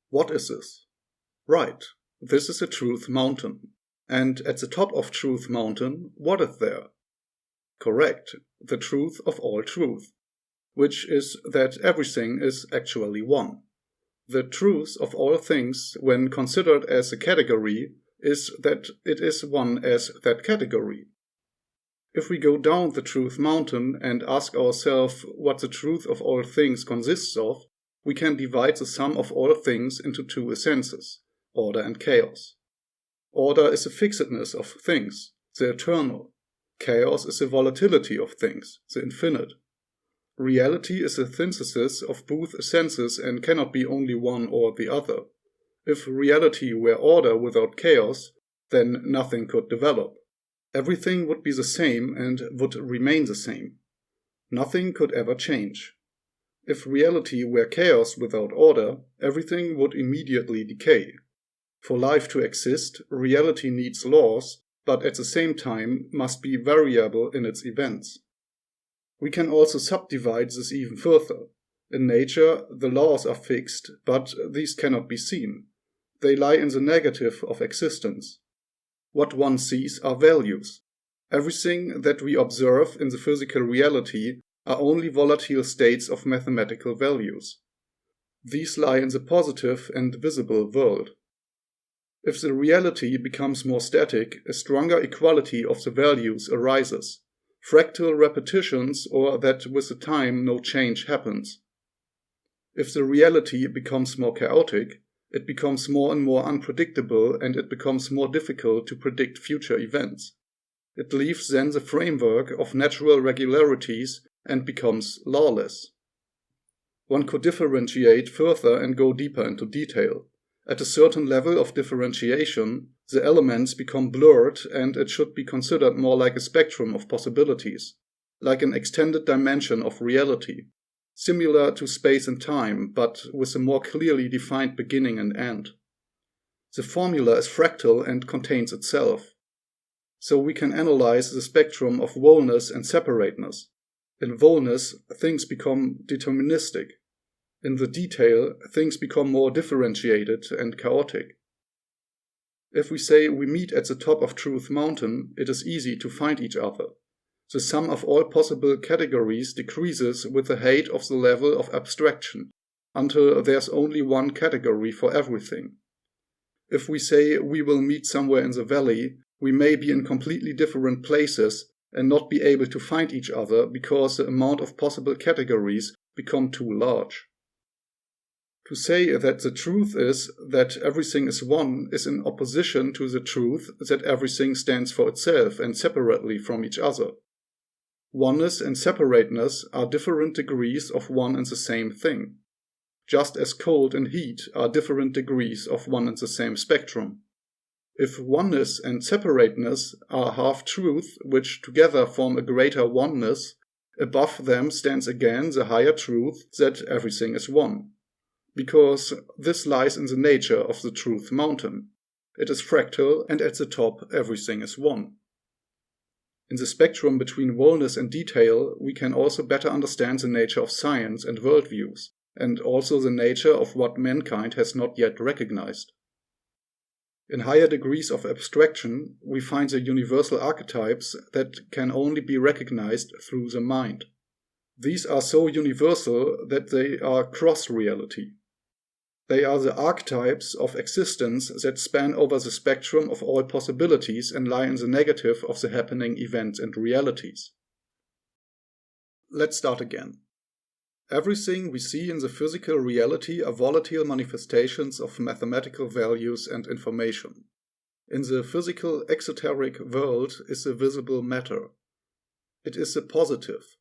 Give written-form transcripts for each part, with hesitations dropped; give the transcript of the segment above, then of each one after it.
What is this? Right, this is a truth mountain. And at the top of Truth Mountain, what is there? Correct, the truth of all truth, which is that everything is actually one. The truth of all things, when considered as a category, is that it is one as that category. If we go down the Truth Mountain and ask ourselves what the truth of all things consists of, we can divide the sum of all things into two essences, order and chaos. Order is the fixedness of things, the eternal. Chaos is the volatility of things, the infinite. Reality is the synthesis of both essences and cannot be only one or the other. If reality were order without chaos, then nothing could develop. Everything would be the same and would remain the same. Nothing could ever change. If reality were chaos without order, everything would immediately decay. For life to exist, reality needs laws, but at the same time must be variable in its events. We can also subdivide this even further. In nature, the laws are fixed, but these cannot be seen. They lie in the negative of existence. What one sees are values. Everything that we observe in the physical reality are only volatile states of mathematical values. These lie in the positive and visible world. If the reality becomes more static, a stronger equality of the values arises. Fractal repetitions, or that with the time no change happens. If the reality becomes more chaotic, it becomes more and more unpredictable and it becomes more difficult to predict future events. It leaves then the framework of natural regularities and becomes lawless. One could differentiate further and go deeper into detail. At a certain level of differentiation, the elements become blurred and it should be considered more like a spectrum of possibilities, like an extended dimension of reality, similar to space and time, but with a more clearly defined beginning and end. The formula is fractal and contains itself. So we can analyze the spectrum of wholeness and separateness. In wholeness, things become deterministic. In the detail, things become more differentiated and chaotic. If we say we meet at the top of Truth Mountain, it is easy to find each other. The sum of all possible categories decreases with the height of the level of abstraction, until there's only one category for everything. If we say we will meet somewhere in the valley, we may be in completely different places and not be able to find each other because the amount of possible categories become too large. To say that the truth is that everything is one is in opposition to the truth that everything stands for itself and separately from each other. Oneness and separateness are different degrees of one and the same thing, just as cold and heat are different degrees of one and the same spectrum. If oneness and separateness are half-truth which together form a greater oneness, above them stands again the higher truth that everything is one. Because this lies in the nature of the Truth Mountain. It is fractal, and at the top everything is one. In the spectrum between wholeness and detail, we can also better understand the nature of science and worldviews, and also the nature of what mankind has not yet recognized. In higher degrees of abstraction, we find the universal archetypes that can only be recognized through the mind. These are so universal that they are cross-reality. They are the archetypes of existence that span over the spectrum of all possibilities and lie in the negative of the happening events and realities. Let's start again. Everything we see in the physical reality are volatile manifestations of mathematical values and information. In the physical exoteric world is the visible matter. It is the positive,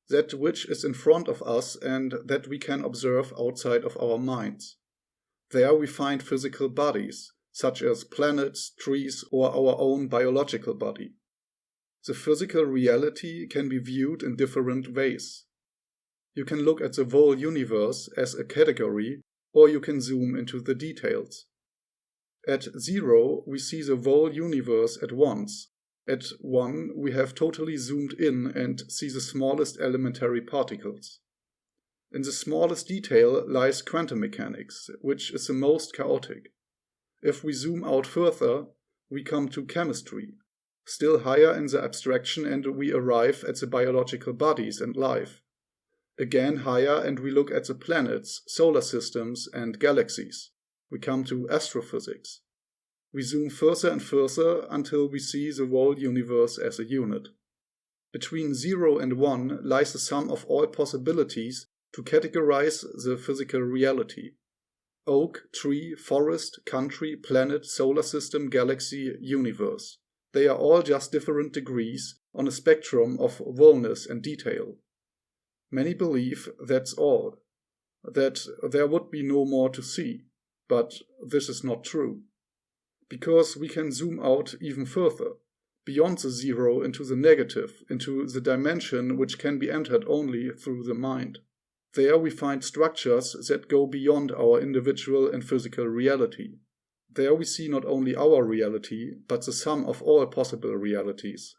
that which is in front of us and that we can observe outside of our minds. There we find physical bodies, such as planets, trees, or our own biological body. The physical reality can be viewed in different ways. You can look at the whole universe as a category, or you can zoom into the details. At 0, we see the whole universe at once. At 1, we have totally zoomed in and see the smallest elementary particles. In the smallest detail lies quantum mechanics, which is the most chaotic. If we zoom out further, we come to chemistry, still higher in the abstraction, and we arrive at the biological bodies and life. Again higher, and we look at the planets, solar systems, and galaxies. We come to astrophysics. We zoom further and further until we see the whole universe as a unit. Between 0 and 1 lies the sum of all possibilities to categorize the physical reality. Oak, tree, forest, country, planet, solar system, galaxy, universe. They are all just different degrees on a spectrum of wholeness and detail. Many believe that's all, that there would be no more to see, but this is not true. Because we can zoom out even further, beyond the 0 into the negative, into the dimension which can be entered only through the mind. There we find structures that go beyond our individual and physical reality. There we see not only our reality, but the sum of all possible realities.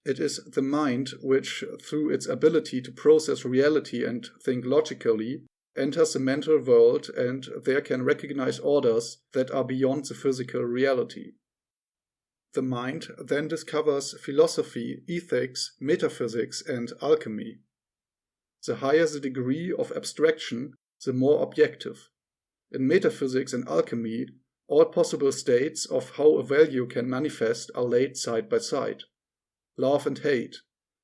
It is the mind which, through its ability to process reality and think logically, enters the mental world and there can recognize orders that are beyond the physical reality. The mind then discovers philosophy, ethics, metaphysics, and alchemy. The higher the degree of abstraction, the more objective. In metaphysics and alchemy, all possible states of how a value can manifest are laid side by side. Love and hate,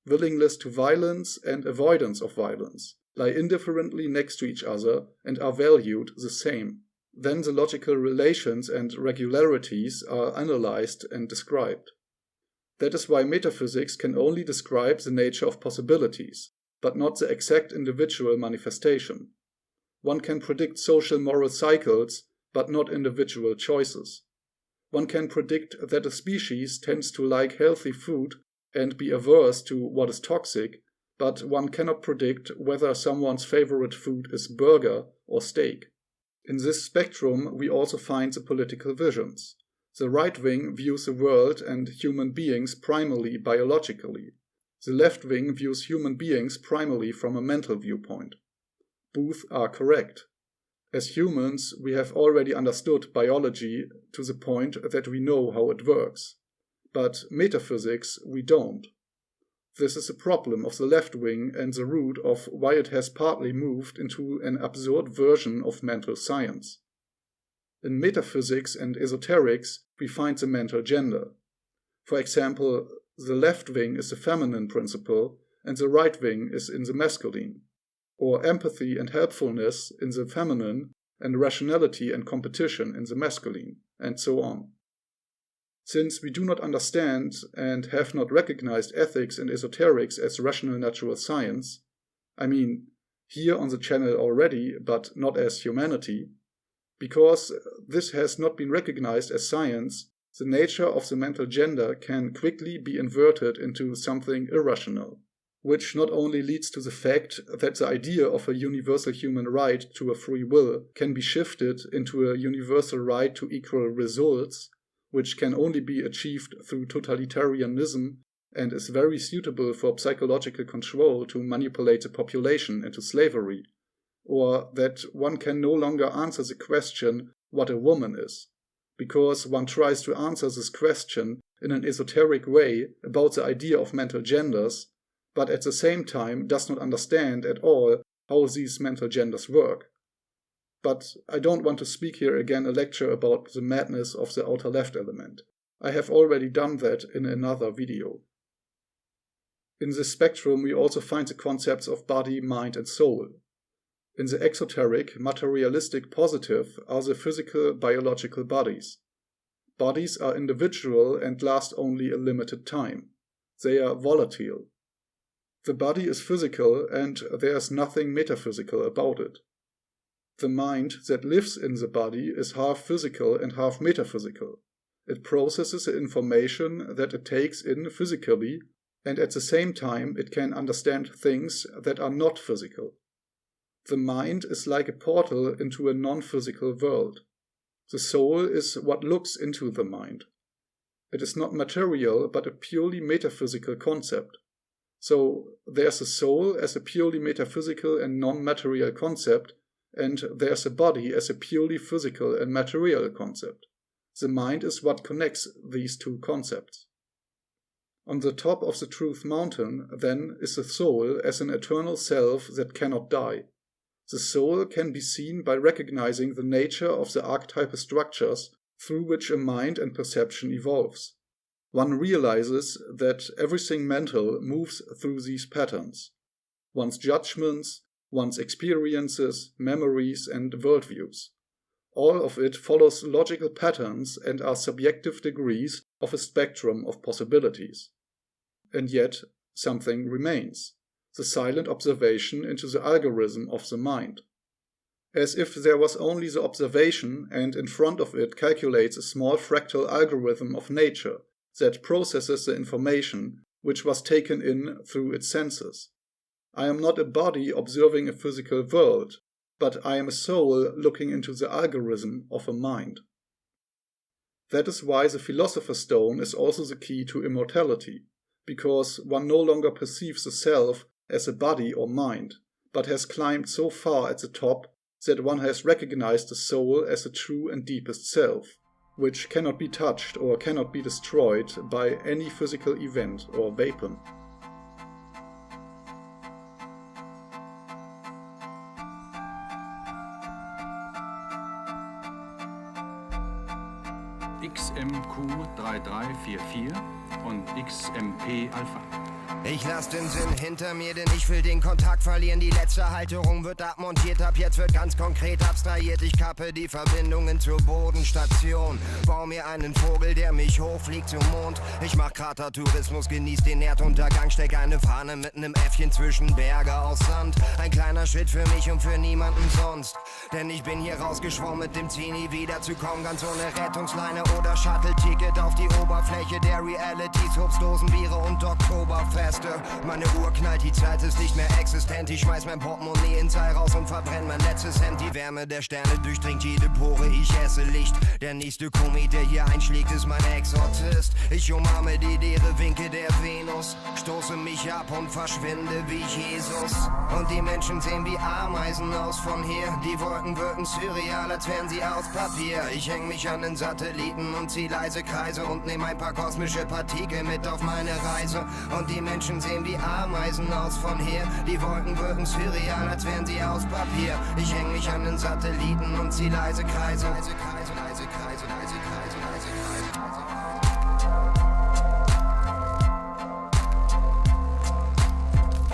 willingness to violence and avoidance of violence, lie indifferently next to each other and are valued the same. Then the logical relations and regularities are analyzed and described. That is why metaphysics can only describe the nature of possibilities, but not the exact individual manifestation. One can predict social moral cycles, but not individual choices. One can predict that a species tends to like healthy food and be averse to what is toxic, but one cannot predict whether someone's favorite food is burger or steak. In this spectrum we also find the political visions. The right wing views the world and human beings primarily biologically. The left wing views human beings primarily from a mental viewpoint. Both are correct. As humans, we have already understood biology to the point that we know how it works. But metaphysics, we don't. This is a problem of the left wing and the root of why it has partly moved into an absurd version of mental science. In metaphysics and esoterics, we find the mental gender. For example, the left wing is the feminine principle and the right wing is in the masculine, or empathy and helpfulness in the feminine and rationality and competition in the masculine, and so on. Since we do not understand and have not recognized ethics and esoterics as rational natural science, I mean, here on the channel already, but not as humanity, because this has not been recognized as science, the nature of the mental gender can quickly be inverted into something irrational, which not only leads to the fact that the idea of a universal human right to a free will can be shifted into a universal right to equal results, which can only be achieved through totalitarianism and is very suitable for psychological control to manipulate the population into slavery, or that one can no longer answer the question what a woman is, because one tries to answer this question in an esoteric way about the idea of mental genders, but at the same time does not understand at all how these mental genders work. But I don't want to speak here again a lecture about the madness of the outer left element. I have already done that in another video. In this spectrum we also find the concepts of body, mind and soul. In the exoteric, materialistic positive are the physical, biological bodies. Bodies are individual and last only a limited time. They are volatile. The body is physical and there is nothing metaphysical about it. The mind that lives in the body is half physical and half metaphysical. It processes the information that it takes in physically, and at the same time it can understand things that are not physical. The mind is like a portal into a non-physical world. The soul is what looks into the mind. It is not material but a purely metaphysical concept. So there's a soul as a purely metaphysical and non-material concept, and there's a body as a purely physical and material concept. The mind is what connects these two concepts. On the top of the truth mountain, then, is the soul as an eternal self that cannot die. The soul can be seen by recognizing the nature of the archetypal structures through which a mind and perception evolves. One realizes that everything mental moves through these patterns. One's judgments, one's experiences, memories, and worldviews. All of it follows logical patterns and are subjective degrees of a spectrum of possibilities. And yet, something remains, the silent observation into the algorithm of the mind. As if there was only the observation and in front of it calculates a small fractal algorithm of nature that processes the information which was taken in through its senses. I am not a body observing a physical world, but I am a soul looking into the algorithm of a mind. That is why the Philosopher's Stone is also the key to immortality, because one no longer perceives the self as a body or mind, but has climbed so far at the top that one has recognized the soul as the true and deepest self, which cannot be touched or cannot be destroyed by any physical event or weapon. XMQ3344 und XMP Alpha. Ich lass den Sinn hinter mir, denn ich will den Kontakt verlieren. Die letzte Halterung wird abmontiert, ab jetzt wird ganz konkret abstrahiert. Ich kappe die Verbindungen zur Bodenstation. Bau mir einen Vogel, der mich hochfliegt zum Mond. Ich mach Kratertourismus, genieß den Erduntergang. Steck eine Fahne mit nem Äffchen zwischen Berge aus Sand. Ein kleiner Schritt für mich und für niemanden sonst. Denn ich bin hier rausgeschwommen mit dem Ziel, nie wiederzukommen. Ganz ohne Rettungsleine oder Shuttle-Ticket auf die Oberfläche der Realities. Obstdosen, Biere und Oktoberfeste. Meine Uhr knallt, die Zeit ist nicht mehr existent. Ich schmeiß mein Portemonnaie ins Seil raus und verbrenn mein letztes Hemd. Die Wärme der Sterne durchdringt jede Pore, ich esse Licht. Der nächste Komet, der hier einschlägt, ist mein Exorzist. Ich umarme die leere Winke der Venus, stoße mich ab und verschwinde wie Jesus. Und die Menschen sehen wie Ameisen aus von hier. Die Wolken wirken surreal, als wären sie aus Papier. Ich häng mich an den Satelliten und zieh leise Kreise und nehm ein paar kosmische Partikel mit auf meine Reise. Und die Menschen sehen wie Ameisen aus von hier. Die Wolken wirken surreal, als wären sie aus Papier. Ich häng mich an den Satelliten und zieh leise Kreise. Leise Kreise, leise Kreise, leise Kreise, leise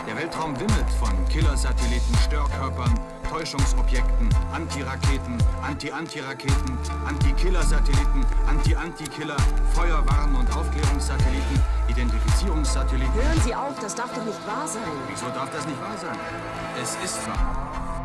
Der Weltraum wimmelt von Killersatelliten, Störkörpern, Täuschungsobjekten, Antiraketen, Anti-Anti-Raketen, Anti-Killer-Satelliten, Anti-Anti-Killer, Feuerwarn- und Aufklärungssatelliten, Identifizierungssatelliten. Hören Sie auf, das darf doch nicht wahr sein. Wieso darf das nicht wahr sein? Es ist wahr.